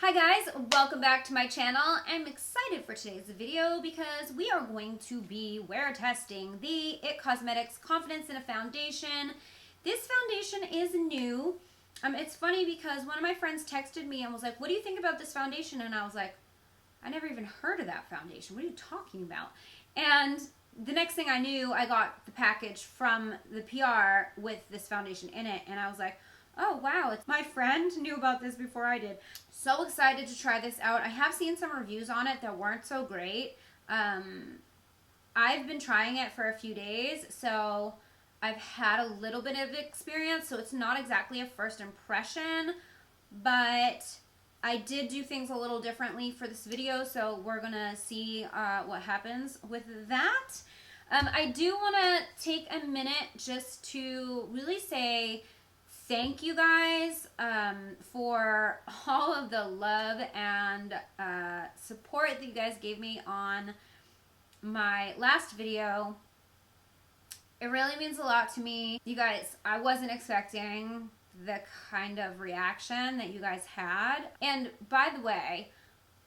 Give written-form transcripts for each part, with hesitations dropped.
Hi guys, welcome back to my channel. I'm excited for today's video because we are going to be wear testing the IT Cosmetics Confidence in a Foundation. This foundation is new. It's funny because one of my friends texted me and was like, what do you think about this foundation? And I was like, I never even heard of that foundation. What are you talking about? And the next thing I knew, I got the package from the PR with this foundation in it. And I was like, oh wow, my friend knew about this before I did. So excited to try this out. I have seen some reviews on it that weren't so great. I've been trying it for a few days, so I've had a little bit of experience, so it's not exactly a first impression, but I did do things a little differently for this video, so we're gonna see what happens with that. I do want to take a minute just to really say thank you guys for all of the love and support that you guys gave me on my last video. It really means a lot to me. You guys, I wasn't expecting the kind of reaction that you guys had. And by the way,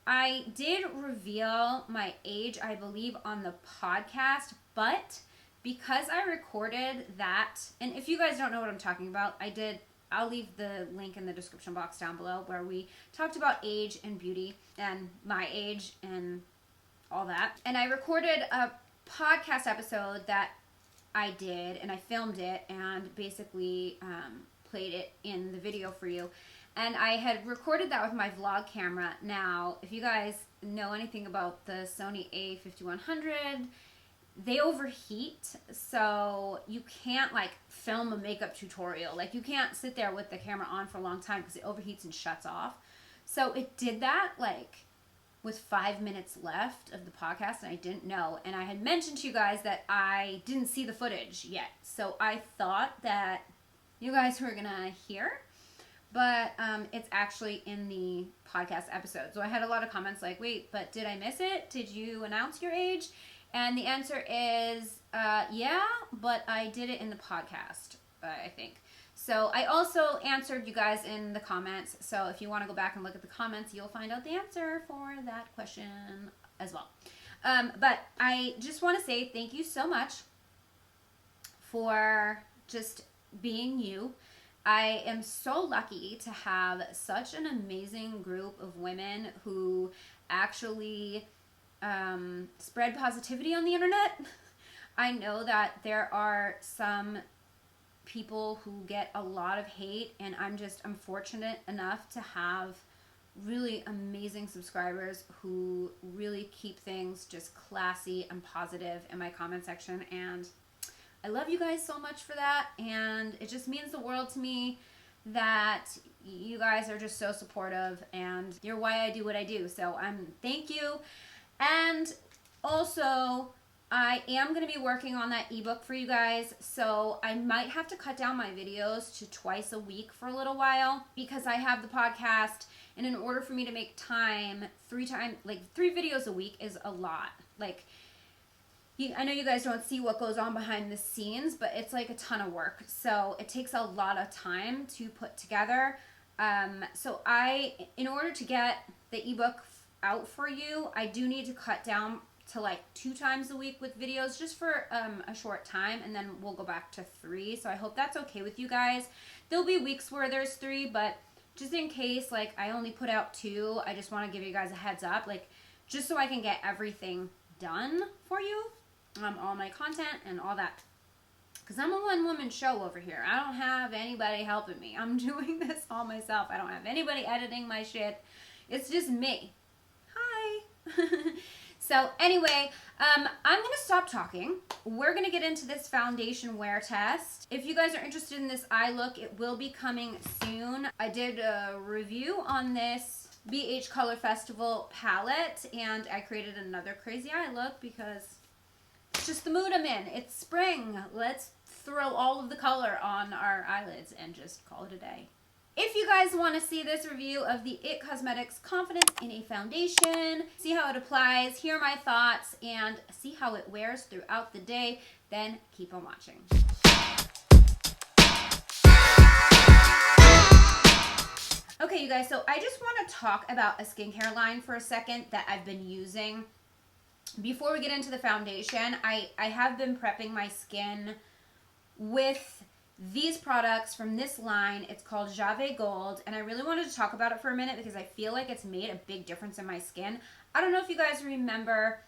I did reveal my age, I believe, on the podcast, but because I recorded that, and if you guys don't know what I'm talking about, I'll leave the link in the description box down below where we talked about age and beauty and my age and all that. And I recorded a podcast episode that I did, and I filmed it and basically played it in the video for you. And I had recorded that with my vlog camera. Now, if you guys know anything about the Sony A5100, they overheat, so you can't like film a makeup tutorial. Like you can't sit there with the camera on for a long time because it overheats and shuts off. So it did that like with 5 minutes left of the podcast, and I didn't know. And I had mentioned to you guys that I didn't see the footage yet. So I thought that you guys were gonna hear, but it's actually in the podcast episode. So I had a lot of comments like, wait, but did I miss it? Did you announce your age? And the answer is, yeah, but I did it in the podcast, I think. So I also answered you guys in the comments. So if you want to go back and look at the comments, you'll find out the answer for that question as well. But I just want to say thank you so much for just being you. I am so lucky to have such an amazing group of women who actually spread positivity on the internet. I know that there are some people who get a lot of hate, and I'm fortunate enough to have really amazing subscribers who really keep things just classy and positive in my comment section, and I love you guys so much for that, and it just means the world to me that you guys are just so supportive, and you're why I do what I do. So thank you. And also, I am going to be working on that ebook for you guys, so I might have to cut down my videos to twice a week for a little while because I have the podcast, and in order for me to make time, 3 videos a week is a lot. Like, I know you guys don't see what goes on behind the scenes, but it's like a ton of work, so it takes a lot of time to put together. So in order to get the ebook out for you, I do need to cut down to like 2 times a week with videos just for a short time, and then we'll go back to 3. So I hope that's okay with you guys. There'll be weeks where there's 3, but just in case like I only put out 2, I just want to give you guys a heads up, like just so I can get everything done for you, all my content and all that, because I'm a one-woman show over here. I don't have anybody helping me. I'm doing this all myself. I don't have anybody editing my shit. It's just me. So anyway, I'm going to stop talking. We're going to get into this foundation wear test. If you guys are interested in this eye look, it will be coming soon. I did a review on this BH Color Festival palette, and I created another crazy eye look because it's just the mood I'm in. It's spring. Let's throw all of the color on our eyelids and just call it a day. If you guys want to see this review of the IT Cosmetics Confidence in a Foundation, see how it applies, hear my thoughts, and see how it wears throughout the day, then keep on watching. Okay, you guys, so I just want to talk about a skincare line for a second that I've been using. Before we get into the foundation, I have been prepping my skin with these products from this line. It's called Gavee Gold, and I really wanted to talk about it for a minute because I feel like it's made a big difference in my skin. I don't know if you guys remember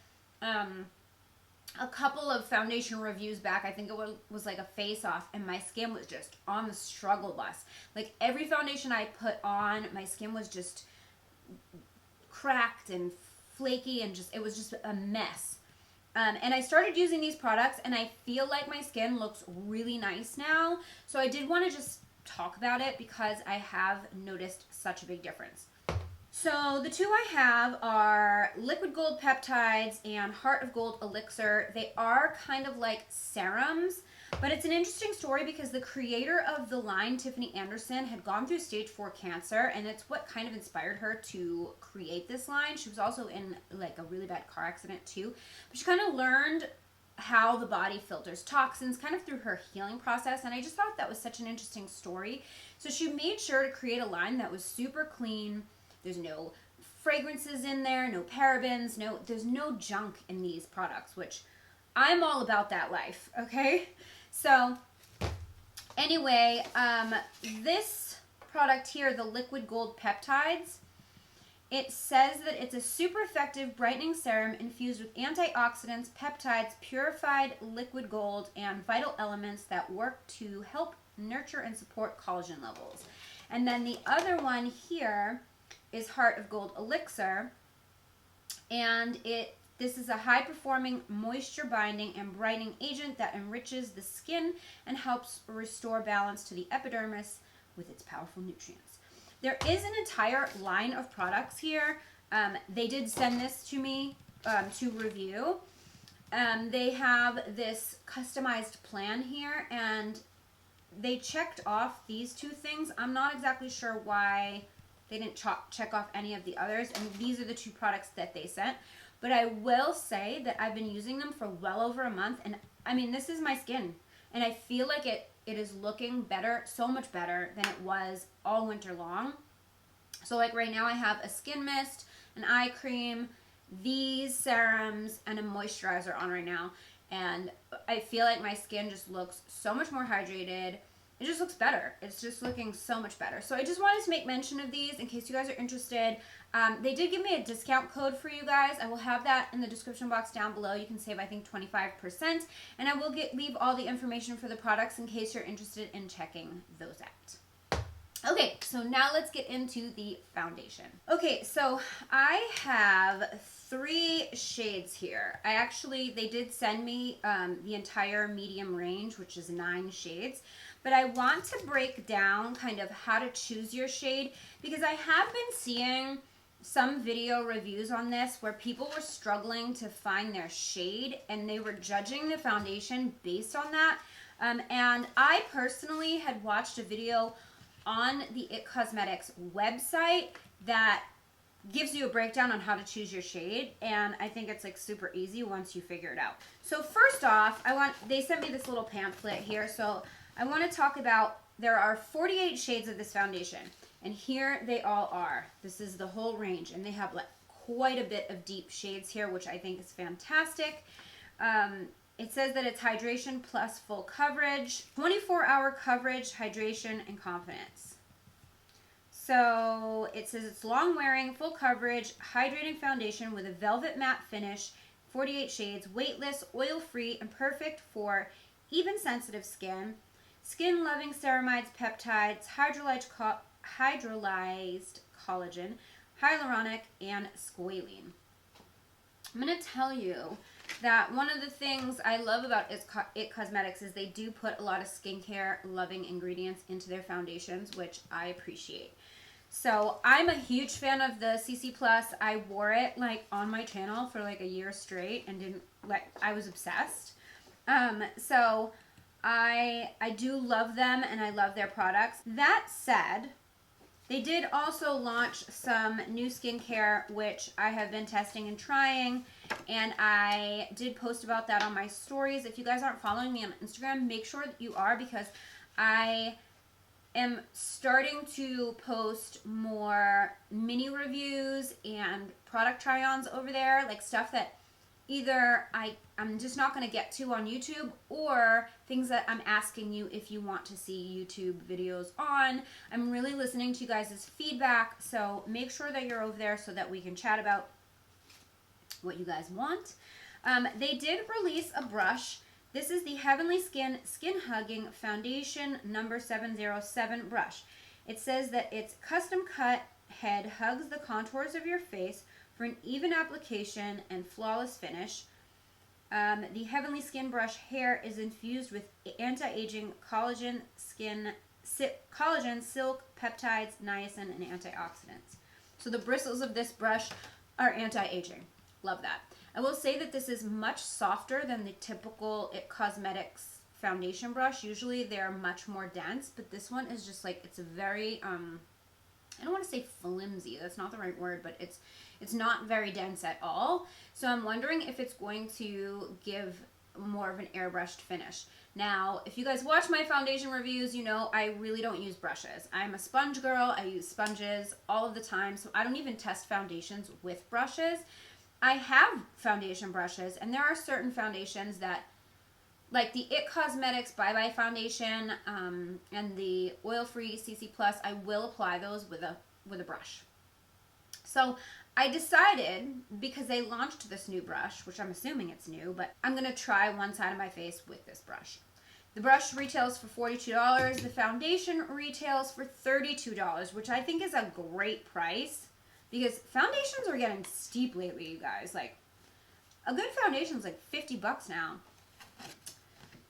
a couple of foundation reviews back, I think it was like a face-off, and my skin was just on the struggle bus. Like every foundation I put on, my skin was just cracked and flaky and it was just a mess. And I started using these products, and I feel like my skin looks really nice now. So I did want to just talk about it because I have noticed such a big difference. So the two I have are Liquid Gold Peptides and Heart of Gold Elixir. They are kind of like serums, but it's an interesting story because the creator of the line, Tiffany Andersen, had gone through stage 4 cancer, and it's what kind of inspired her to create this line. She was also in like a really bad car accident too, but she kind of learned how the body filters toxins kind of through her healing process, and I just thought that was such an interesting story. So she made sure to create a line that was super clean. There's no fragrances in there, no parabens, there's no junk in these products, which I'm all about that life, okay? So anyway, this product here, the Liquid Gold Peptides, it says that it's a super effective brightening serum infused with antioxidants, peptides, purified liquid gold, and vital elements that work to help nurture and support collagen levels. And then the other one here is Heart of Gold Elixir, and this is a high-performing moisture binding and brightening agent that enriches the skin and helps restore balance to the epidermis with its powerful nutrients. There is an entire line of products here. They did send this to me to review. They have this customized plan here, and they checked off these two things. I'm not exactly sure why they didn't check off any of the others, and these are the two products that they sent. But I will say that I've been using them for well over a month, and I mean, this is my skin, and I feel like it is looking better, so much better than it was all winter long. So like right now I have a skin mist, an eye cream, these serums, and a moisturizer on right now, and I feel like my skin just looks so much more hydrated. It just looks better. It's just looking so much better. So I just wanted to make mention of these in case you guys are interested. They did give me a discount code for you guys. I will have that in the description box down below. You can save, I think, 25%. And I will leave all the information for the products in case you're interested in checking those out. Okay, so now let's get into the foundation. Okay, so I have 3 shades here. They did send me the entire medium range, which is 9 shades. But I want to break down kind of how to choose your shade because I have been seeing some video reviews on this where people were struggling to find their shade and they were judging the foundation based on that. And I personally had watched a video on the IT Cosmetics website that gives you a breakdown on how to choose your shade, and I think it's like super easy once you figure it out. So first off, they sent me this little pamphlet here, so I want to talk about, there are 48 shades of this foundation, and here they all are. This is the whole range, and they have like quite a bit of deep shades here, which I think is fantastic. It says that it's hydration plus full coverage, 24-hour coverage, hydration, and confidence. So it says it's long-wearing, full coverage, hydrating foundation with a velvet matte finish, 48 shades, weightless, oil-free, and perfect for even sensitive skin. Skin-loving ceramides, peptides, hydrolyzed collagen, hyaluronic, and squalene. I'm going to tell you that one of the things I love about IT Cosmetics is they do put a lot of skincare-loving ingredients into their foundations, which I appreciate. So I'm a huge fan of the CC+. I wore it like on my channel for like a year straight and I was obsessed. So I do love them and I love their products. That said, they did also launch some new skincare, which I have been testing and trying, and I did post about that on my stories. If you guys aren't following me on Instagram, make sure that you are, because I am starting to post more mini reviews and product try-ons over there, like stuff that either I'm just not going to get to on YouTube, or things that I'm asking you if you want to see YouTube videos on. I'm really listening to you guys' feedback, so make sure that you're over there so that we can chat about what you guys want. They did release a brush. This is the Heavenly Skin Skin Hugging Foundation number 707 brush. It says that its custom cut head hugs the contours of your face for an even application and flawless finish. The Heavenly Skin brush hair is infused with anti-aging collagen, silk, peptides, niacin, and antioxidants. So the bristles of this brush are anti-aging. Love that. I will say that this is much softer than the typical IT Cosmetics foundation brush. Usually they're much more dense, but this one is just like, it's a very, I don't want to say flimsy, that's not the right word, but it's not very dense at all. So I'm wondering if it's going to give more of an airbrushed finish. Now, if you guys watch my foundation reviews, you know I really don't use brushes. I'm a sponge girl. I use sponges all of the time, so I don't even test foundations with brushes. I have foundation brushes, and there are certain foundations that, like the IT Cosmetics Bye Bye foundation and the oil-free CC Plus, I will apply those with a brush. So I decided, because they launched this new brush, which I'm assuming it's new, but I'm going to try one side of my face with this brush. The brush retails for $42. The foundation retails for $32, which I think is a great price, because foundations are getting steep lately, you guys. Like, a good foundation is like $50 now.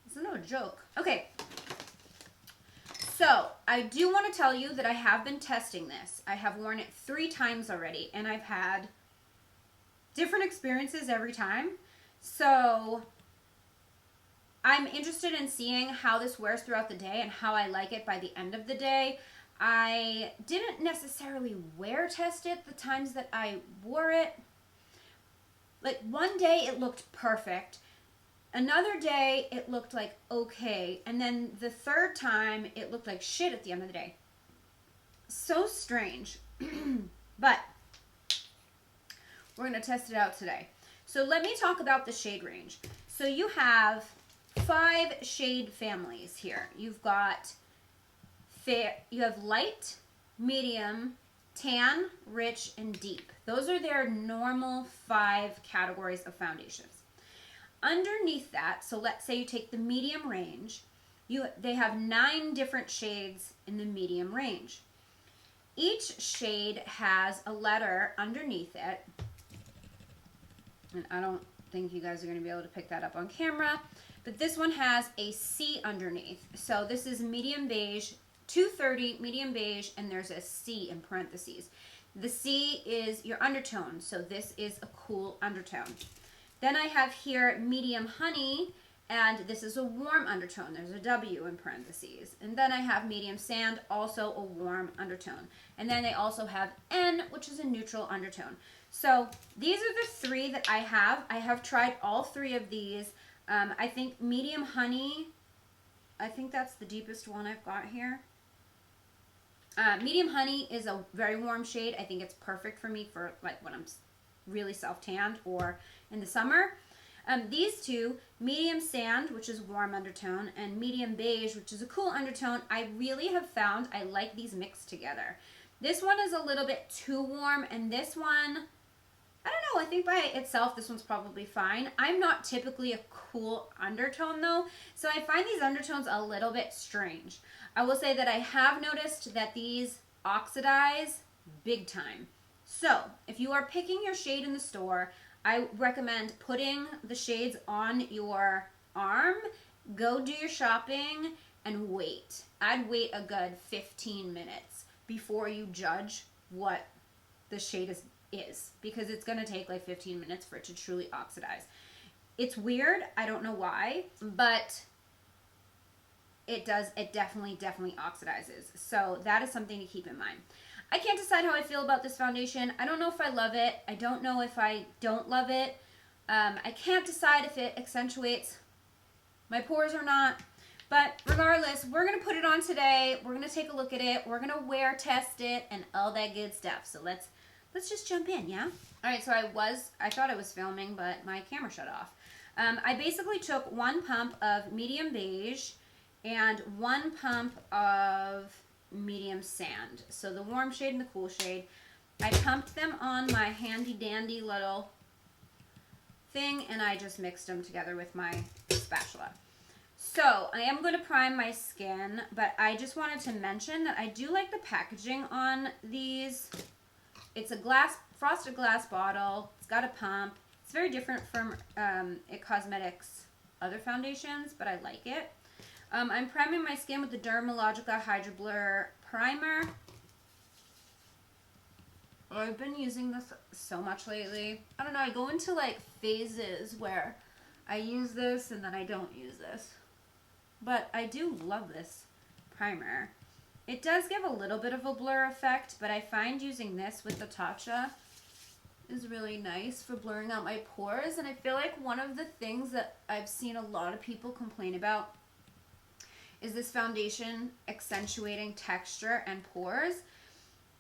It's no joke. Okay. So, I do want to tell you that I have been testing this. I have worn it 3 times already, and I've had different experiences every time. So, I'm interested in seeing how this wears throughout the day and how I like it by the end of the day. I didn't necessarily wear test it the times that I wore it. Like, one day it looked perfect. Another day it looked like okay. And then the third time it looked like shit at the end of the day. So strange. But we're going to test it out today. So let me talk about the shade range. So you have 5 shade families here. You've got you have light, medium, tan, rich, and deep. Those are their normal 5 categories of foundations. Underneath that, so let's say you take the medium range, they have 9 different shades in the medium range. Each shade has a letter underneath it, and I don't think you guys are going to be able to pick that up on camera, but this one has a C underneath. So this is medium beige, 230, medium beige, and there's a C in parentheses. The C is your undertone, so this is a cool undertone. Then I have here medium honey, and this is a warm undertone. There's a W in parentheses. And then I have medium sand, also a warm undertone. And then they also have N, which is a neutral undertone. So these are the 3 that I have. I have tried all 3 of these. I think medium honey, I think that's the deepest one I've got here. Medium honey is a very warm shade. I think it's perfect for me for like when I'm really self-tanned or in the summer. These 2, medium sand, which is warm undertone, and medium beige, which is a cool undertone, I really have found I like these mixed together. This one is a little bit too warm, and this one, I don't know, I think by itself this one's probably fine. I'm not typically a cool undertone though, so I find these undertones a little bit strange. I will say that I have noticed that these oxidize big time. So, if you are picking your shade in the store, I recommend putting the shades on your arm, go do your shopping, and wait. I'd wait a good 15 minutes before you judge what the shade is because it's going to take like 15 minutes for it to truly oxidize. It's weird. I don't know why, but it does. It definitely oxidizes. So that is something to keep in mind. I can't decide how I feel about this foundation. I don't know if I love it. I don't know if I don't love it. I can't decide if it accentuates my pores or not. But regardless, we're going to put it on today. We're going to take a look at it. We're going to wear test it and all that good stuff. So let's just jump in, yeah? All right, so I thought I was filming, but my camera shut off. I basically took 1 pump of medium beige and 1 pump of medium sand. So the warm shade and the cool shade. I pumped them on my handy dandy little thing, and I just mixed them together with my spatula. So I am going to prime my skin, but I just wanted to mention that I do like the packaging on these. It's a frosted glass bottle. It's got a pump. It's very different from It Cosmetics' other foundations, but I like it. I'm priming my skin with the Dermalogica Hydro Blur Primer. I've been using this so much lately. I don't know, I go into like phases where I use this and then I don't use this. But I do love this primer. It does give a little bit of a blur effect, but I find using this with the Tatcha is really nice for blurring out my pores. And I feel like one of the things that I've seen a lot of people complain about is this foundation accentuating texture and pores.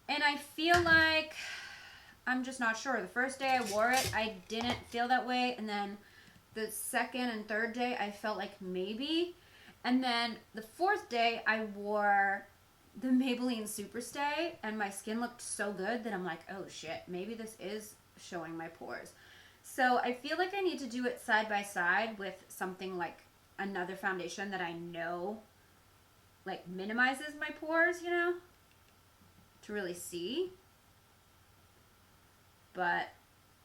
And I feel like, I'm just not sure. The first day I wore it, I didn't feel that way. And then the second and third day, I felt like maybe. And then the 4th day, I wore the Maybelline Superstay, and my skin looked so good that I'm like, oh shit, maybe this is showing my pores. So I feel like I need to do it side by side with something like another foundation that I know like minimizes my pores, you know, to really see. But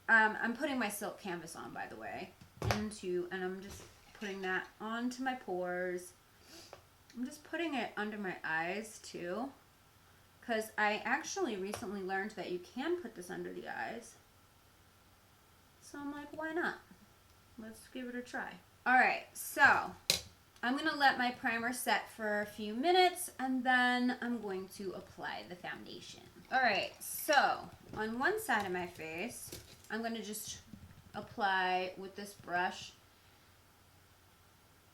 I'm putting my silk canvas on, by the way, and I'm just putting that onto my pores. I'm just putting it under my eyes too, because I actually recently learned that you can put this under the eyes. So I'm like, why not? Let's give it a try. All right, so I'm gonna let my primer set for a few minutes, and then I'm going to apply the foundation. All right, so on one side of my face, I'm gonna just apply with this brush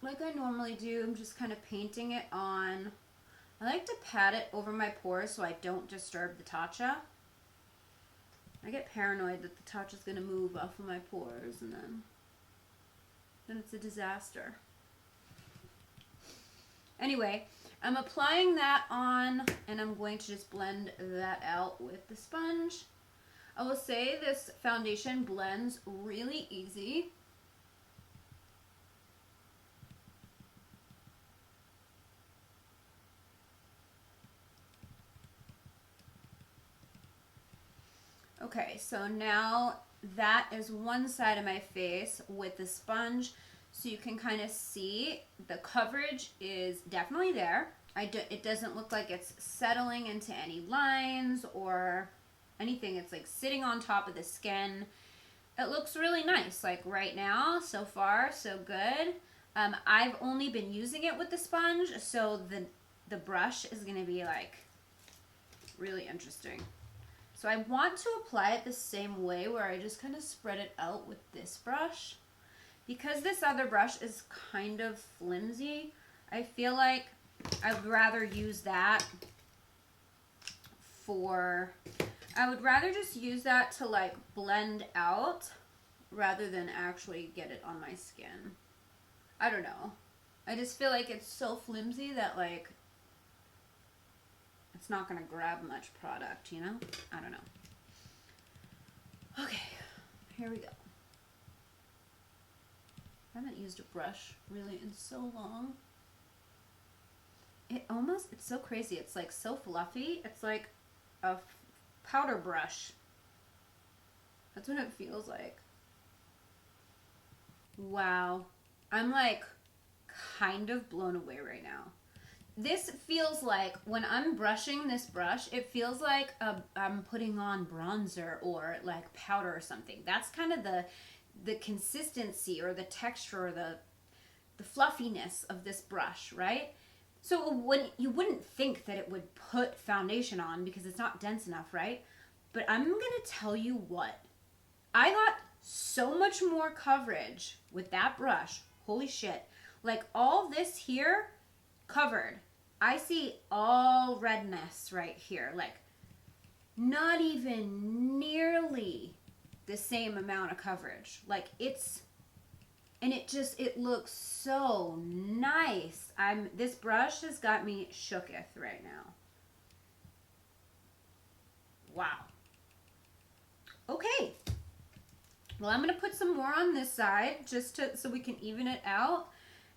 like I normally do. I'm just kind of painting it on. I like to pat it over my pores so I don't disturb the Tatcha. I get paranoid that the Tatcha's gonna move off of my pores, and then it's a disaster. Anyway, I'm applying that on, and I'm going to just blend that out with the sponge. I will say this foundation blends really easy. Okay, so now that is one side of my face with the sponge, so you can kind of see the coverage is definitely there. It doesn't look like it's settling into any lines or anything. It's like sitting on top of the skin. It looks really nice. Like right now, so far, so good. I've only been using it with the sponge, so the brush is going to be like really interesting. So I want to apply it the same way, where I just kind of spread it out with this brush. Because this other brush is kind of flimsy, I feel like I'd rather use that I would rather just use that to like blend out rather than actually get it on my skin. I don't know. I just feel like it's so flimsy that like it's not going to grab much product, you know? I don't know. Okay, here we go. I haven't used a brush really in so long. It's so crazy. It's like so fluffy. It's like a powder brush. That's what it feels like. Wow. I'm like kind of blown away right now. This feels like, when I'm brushing this brush, it feels like I'm putting on bronzer or like powder or something. That's kind of the consistency or the texture or the fluffiness of this brush, right? So when you wouldn't think that it would put foundation on because it's not dense enough, right? But I'm going to tell you what. I got so much more coverage with that brush. Holy shit. Like all this here covered. I see all redness right here, like not even nearly the same amount of coverage. Like it's, and it looks so nice. This brush has got me shooketh right now. Wow. Okay. Well, I'm going to put some more on this side so we can even it out.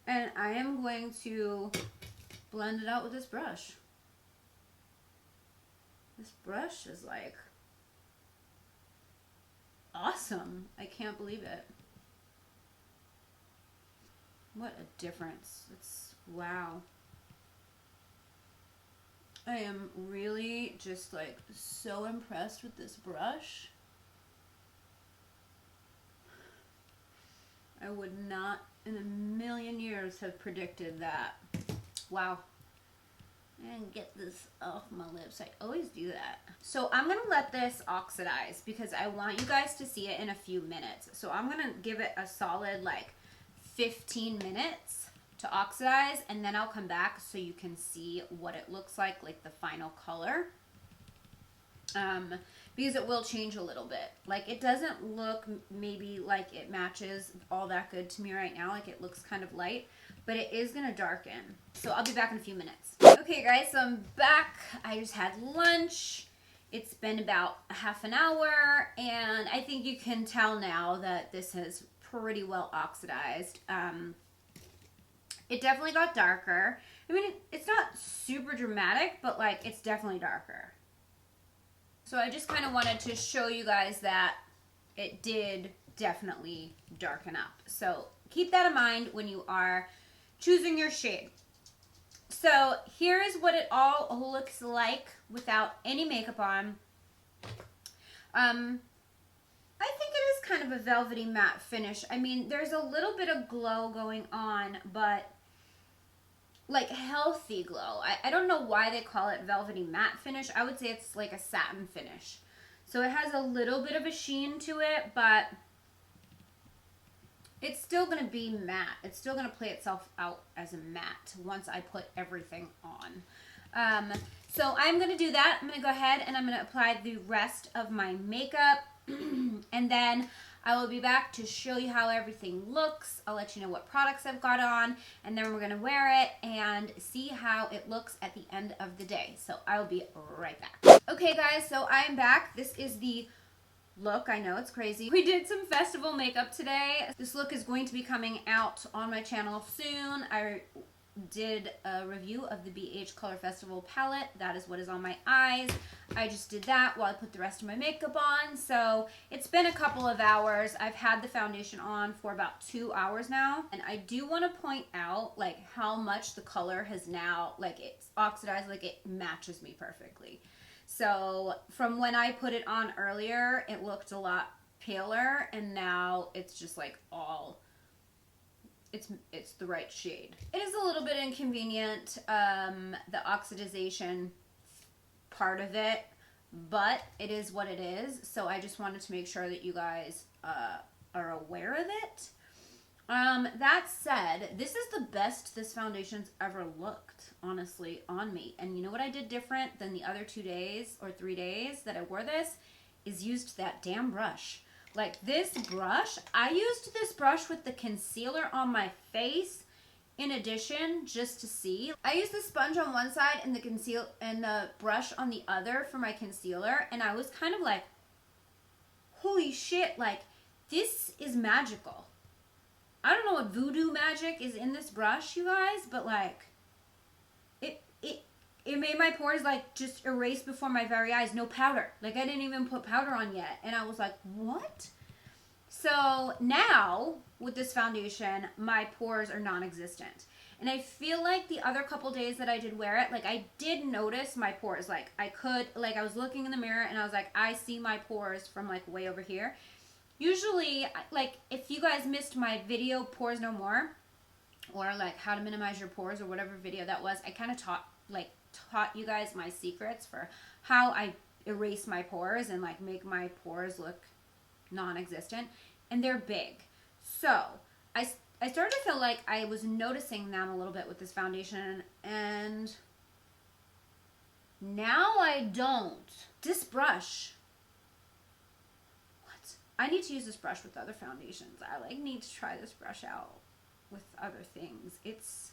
And I am going to blend it out with this brush. This brush is like awesome. I can't believe it. What a difference. It's wow. I am really just like so impressed with this brush. I would not in a million years have predicted that. Wow. And get this off my lips. I always do that. So I'm going to let this oxidize because I want you guys to see it in a few minutes. So I'm going to give it a solid like 15 minutes to oxidize, and then I'll come back so you can see what it looks like the final color. Because it will change a little bit. Like it doesn't look maybe like it matches all that good to me right now. Like it looks kind of light, but it is going to darken. So I'll be back in a few minutes. Okay guys, so I'm back. I just had lunch. It's been about half an hour, and I think you can tell now that this has pretty well oxidized. It definitely got darker. I mean, it's not super dramatic, but like it's definitely darker. So I just kind of wanted to show you guys that it did definitely darken up. So keep that in mind when you are choosing your shade. So here is what it all looks like without any makeup on. I think it is kind of a velvety matte finish. I mean, there's a little bit of glow going on, but like healthy glow. I don't know why they call it velvety matte finish. I would say it's like a satin finish. So it has a little bit of a sheen to it, but it's still going to be matte. It's still going to play itself out as a matte once I put everything on. So I'm going to do that. I'm going to go ahead and I'm going to apply the rest of my makeup. And then I will be back to show you how everything looks. I'll let you know what products I've got on, and then we're going to wear it and see how it looks at the end of the day. So I'll be right back. Okay guys, so I'm back. This is the look. I know it's crazy. We did some festival makeup today. This look is going to be coming out on my channel soon. I did a review of the BH Color Festival palette. That is what is on my eyes. I just did that while I put the rest of my makeup on. So it's been a couple of hours. I've had the foundation on for about 2 hours now. And I do want to point out like how much the color has now, like it's oxidized, like it matches me perfectly. So from when I put it on earlier, it looked a lot paler, and now it's just like all, it's the right shade. It is a little bit inconvenient, the oxidization part of it, but it is what it is. So I just wanted to make sure that you guys are aware of it. That said, this is the best this foundation's ever looked, honestly, on me. And you know what I did different than the other 2 days or 3 days that I wore this? Is used that damn brush. Like this brush, I used this brush with the concealer on my face in addition, just to see. I used the sponge on one side and the brush on the other for my concealer, and I was kind of like, holy shit, like this is magical. I don't know what voodoo magic is in this brush, you guys, but like it made my pores like just erase before my very eyes. No powder. Like I didn't even put powder on yet. And I was like, what? So now with this foundation, my pores are non-existent. And I feel like the other couple days that I did wear it, like I did notice my pores. Like I was looking in the mirror and I was like, I see my pores from like way over here. Usually, like if you guys missed my video, Pores No More, or like how to minimize your pores or whatever video that was, I kind of taught you guys my secrets for how I erase my pores and like make my pores look non-existent, and they're big. So I I started to feel like I was noticing them a little bit with this foundation, and now I don't. This brush, what? I need to use this brush with other foundations. I like need to try this brush out with other things. It's,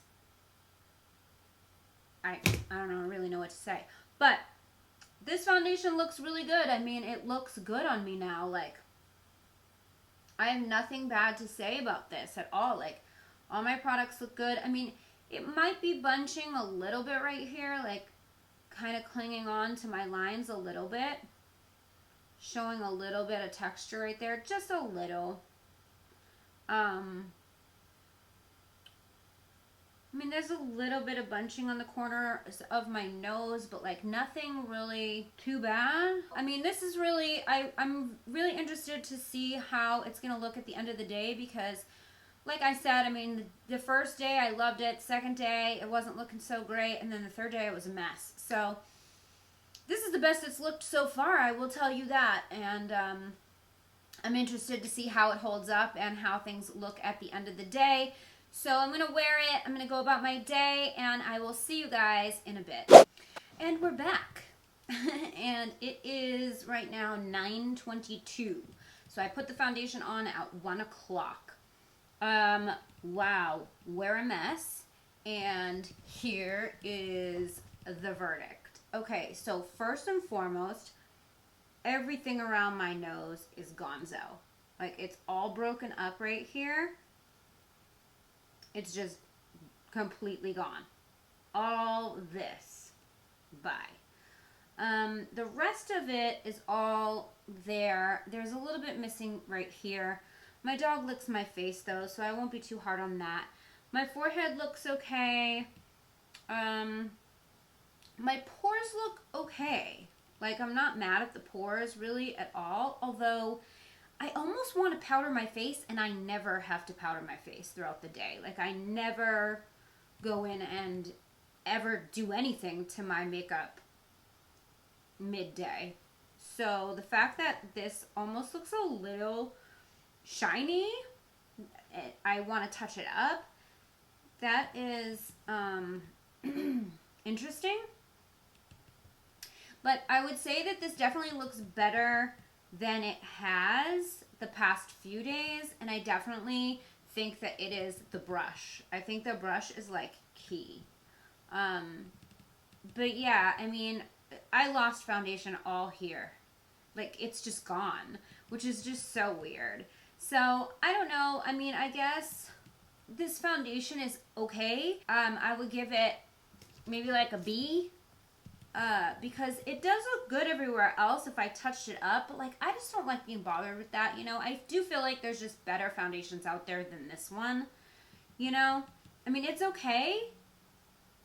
I don't really know what to say, but this foundation looks really good. I mean, it looks good on me now. Like, I have nothing bad to say about this at all. Like, all my products look good. I mean, it might be bunching a little bit right here, like kind of clinging on to my lines a little bit, showing a little bit of texture right there, just a little. I mean, there's a little bit of bunching on the corner of my nose, but like nothing really too bad. I mean, this is really, I'm really interested to see how it's going to look at the end of the day, because like I said, I mean, the first day I loved it, second day it wasn't looking so great, and then the third day it was a mess. So this is the best it's looked so far, I will tell you that. And I'm interested to see how it holds up and how things look at the end of the day. So I'm going to wear it, I'm going to go about my day, and I will see you guys in a bit. And we're back. And it is right now 9:22. So I put the foundation on at 1 o'clock. Wow, we're a mess. And here is the verdict. Okay, so first and foremost, everything around my nose is gonzo. Like, it's all broken up right here. It's just completely gone. All this. Bye. The rest of it is all there. There's a little bit missing right here. My dog licks my face though, so I won't be too hard on that. My forehead looks okay. My pores look okay. Like, I'm not mad at the pores really at all, although I almost want to powder my face, and I never have to powder my face throughout the day. Like, I never go in and ever do anything to my makeup midday. So the fact that this almost looks a little shiny, I want to touch it up. That is interesting. But I would say that this definitely looks better than it has the past few days, and I definitely think that it is the brush. I think the brush is like key. But yeah, I mean, I lost foundation all here. Like, it's just gone, which is just so weird. So I don't know. I mean, I guess this foundation is okay. I would give it maybe like a B. Because it does look good everywhere else if I touched it up, but like, I just don't like being bothered with that, you know. I do feel like there's just better foundations out there than this one, you know. I mean, it's okay,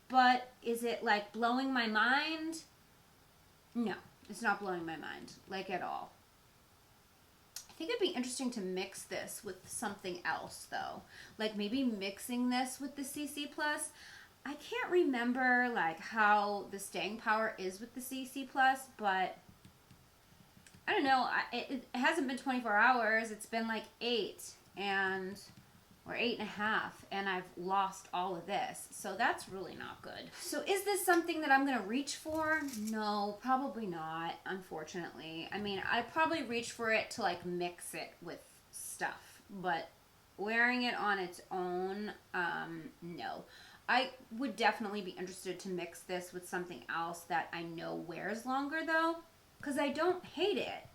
but is it like blowing my mind? No, it's not blowing my mind, like, at all. I think it'd be interesting to mix this with something else though, like maybe mixing this with the CC Plus. I can't remember like how the staying power is with the CC Plus, but I don't know. It hasn't been 24 hours. It's been like 8 or 8.5, and I've lost all of this. So that's really not good. So is this something that I'm going to reach for? No, probably not, unfortunately. I mean, I'd probably reach for it to like mix it with stuff, but wearing it on its own, no. I would definitely be interested to mix this with something else that I know wears longer though, because I don't hate it.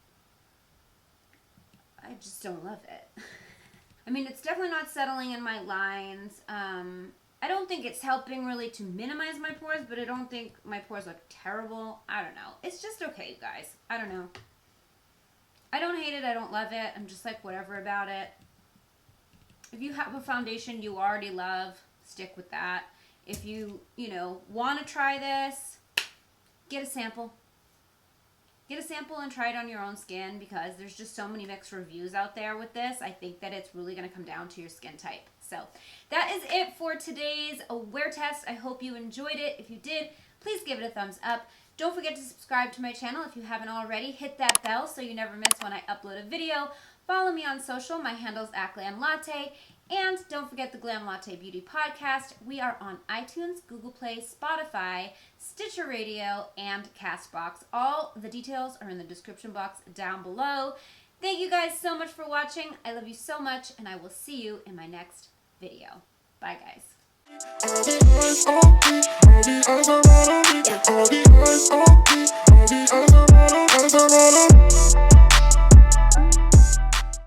I just don't love it. I mean, it's definitely not settling in my lines. I don't think it's helping really to minimize my pores, but I don't think my pores look terrible. I don't know. It's just okay, you guys. I don't know. I don't hate it. I don't love it. I'm just like whatever about it. If you have a foundation you already love, stick with that. If you know, want to try this, get a sample. Get a sample and try it on your own skin, because there's just so many mixed reviews out there with this. I think that it's really going to come down to your skin type. So that is it for today's wear test. I hope you enjoyed it. If you did, please give it a thumbs up. Don't forget to subscribe to my channel if you haven't already. Hit that bell so you never miss when I upload a video. Follow me on social. My handle's @GLAMLATTE. And don't forget the Glam Latte Beauty Podcast. We are on iTunes, Google Play, Spotify, Stitcher Radio, and CastBox. All the details are in the description box down below. Thank you guys so much for watching. I love you so much, and I will see you in my next video. Bye, guys.